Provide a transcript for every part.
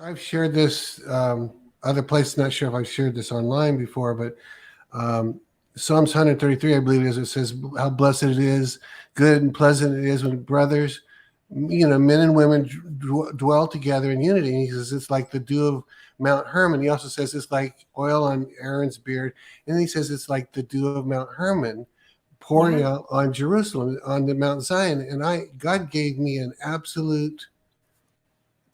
I've shared this other places. Not sure if I've shared this online before, but um, Psalms 133, I believe it is. It says how blessed it is, good and pleasant it is when brothers, men and women dwell together in unity. And he says it's like the dew of Mount Hermon. He also says it's like oil on Aaron's beard, and then he says it's like the dew of Mount Hermon pouring Yeah. out on Jerusalem, on the Mount Zion. And God gave me an absolute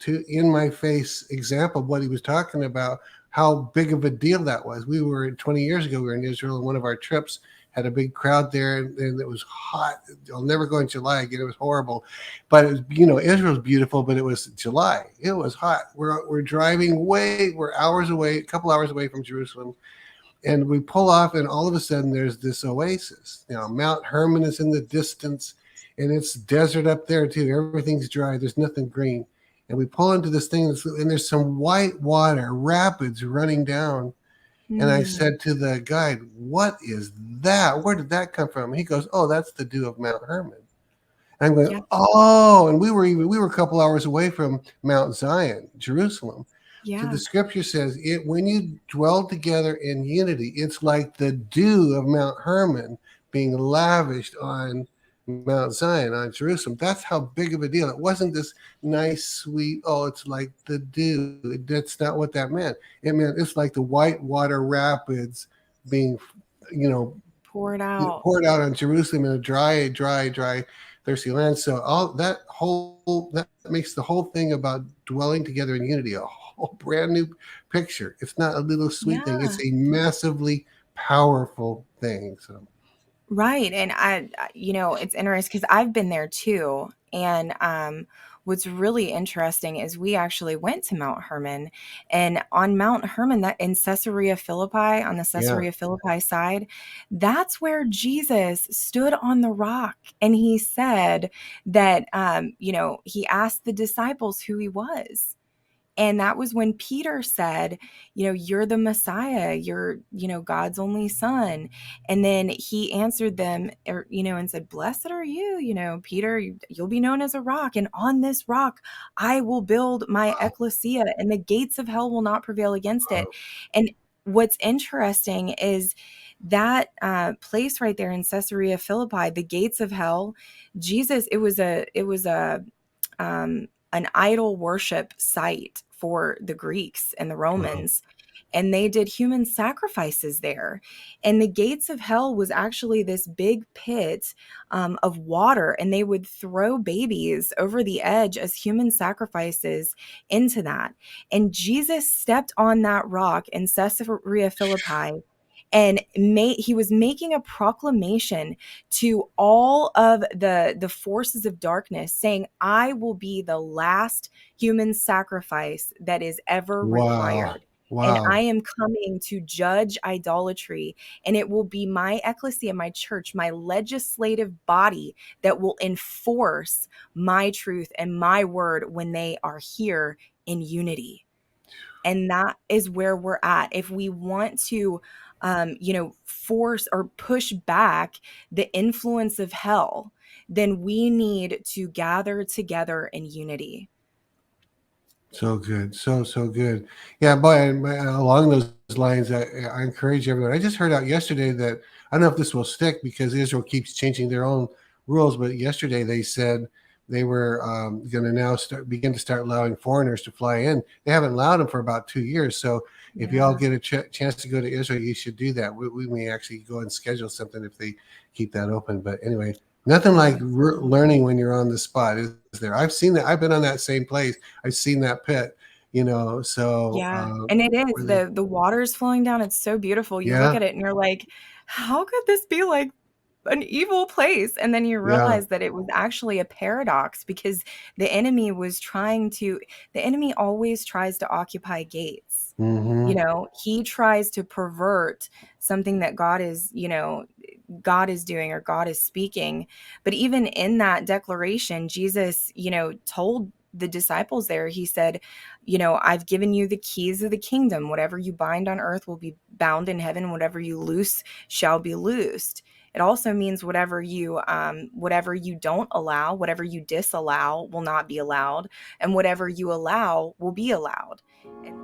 to in my face example of what he was talking about, how big of a deal that was. We were 20 years ago, we were in Israel, and one of our trips had a big crowd there, and it was hot. I'll never go in July again. It was horrible, but it was, Israel's beautiful, but it was July. It was hot. We're driving we're hours away, a couple hours away from Jerusalem, and we pull off, and all of a sudden there's this oasis. Mount Hermon is in the distance, and it's desert up there too. Everything's dry. There's nothing green. And we pull into this thing, and there's some white water, rapids running down. And I Mm, said to the guide, "What is that? Where did that come from?" And he goes, "Oh, that's the dew of Mount Hermon." And I'm going, yeah. "Oh!" And we were a couple hours away from Mount Zion, Jerusalem. So the Yeah. scripture says it when you dwell together in unity, it's like the dew of Mount Hermon being lavished on Mount Zion, on Jerusalem. That's how big of a deal. It wasn't this nice, sweet, oh, it's like the dew. That's not what that meant. It meant it's like the white water rapids being, you know, Pour it out. poured out on Jerusalem in a dry, dry, dry, thirsty land. So all that makes the whole thing about dwelling together in unity a whole brand new picture. It's not a little sweet thing. It's Yeah. a massively powerful thing. So Right. And it's interesting because I've been there too. And what's really interesting is we actually went to Mount Hermon, and on Mount Hermon, that in Caesarea Philippi, on the yeah, Caesarea Philippi side, that's where Jesus stood on the rock, and he said that, he asked the disciples who he was. And that was when Peter said, you're the Messiah, you're, God's only son. And then he answered them, and said, blessed are you, Peter, you'll be known as a rock. And on this rock, I will build my ecclesia, and the gates of hell will not prevail against it. And what's interesting is that place right there in Caesarea Philippi, the gates of hell, Jesus, it was a an idol worship site for the Greeks and the wow, Romans. And they did human sacrifices there. And the gates of hell was actually this big pit of water. And they would throw babies over the edge as human sacrifices into that. And Jesus stepped on that rock in Caesarea Philippi, and he was making a proclamation to all of the forces of darkness, saying, I will be the last human sacrifice that is ever wow, required. And I wow. am coming to judge idolatry, and it will be my ecclesia, my church, my legislative body that will enforce my truth and my word when they are here in unity. And that is where we're at. If we want to, force or push back the influence of hell, then we need to gather together in unity. So good, so good. Yeah, boy. Along those lines, I encourage everyone. I just heard out yesterday that I don't know if this will stick because Israel keeps changing their own rules. But yesterday they said they were going to now begin to start allowing foreigners to fly in. They haven't allowed them for about 2 years. So if y'all Yeah. get a chance to go to Israel, you should do that. We may actually go and schedule something if they keep that open. But anyway, nothing I like would love learning to. when you're on the spot, is there? I've seen that. I've been on that same place. I've seen that pit, so Yeah. And it is where they, the water's flowing down. It's so beautiful. You look yeah, at it and you're like, how could this be like an evil place? And then you yeah, realize that it was actually a paradox, because the enemy always tries to occupy gates. mm-hmm, He tries to pervert something that God is doing or God is speaking. But even in that declaration, Jesus, told the disciples there, he said, I've given you the keys of the kingdom. Whatever you bind on earth will be bound in heaven. Whatever you loose shall be loosed. It also means whatever you don't allow, whatever you disallow will not be allowed, and whatever you allow will be allowed. And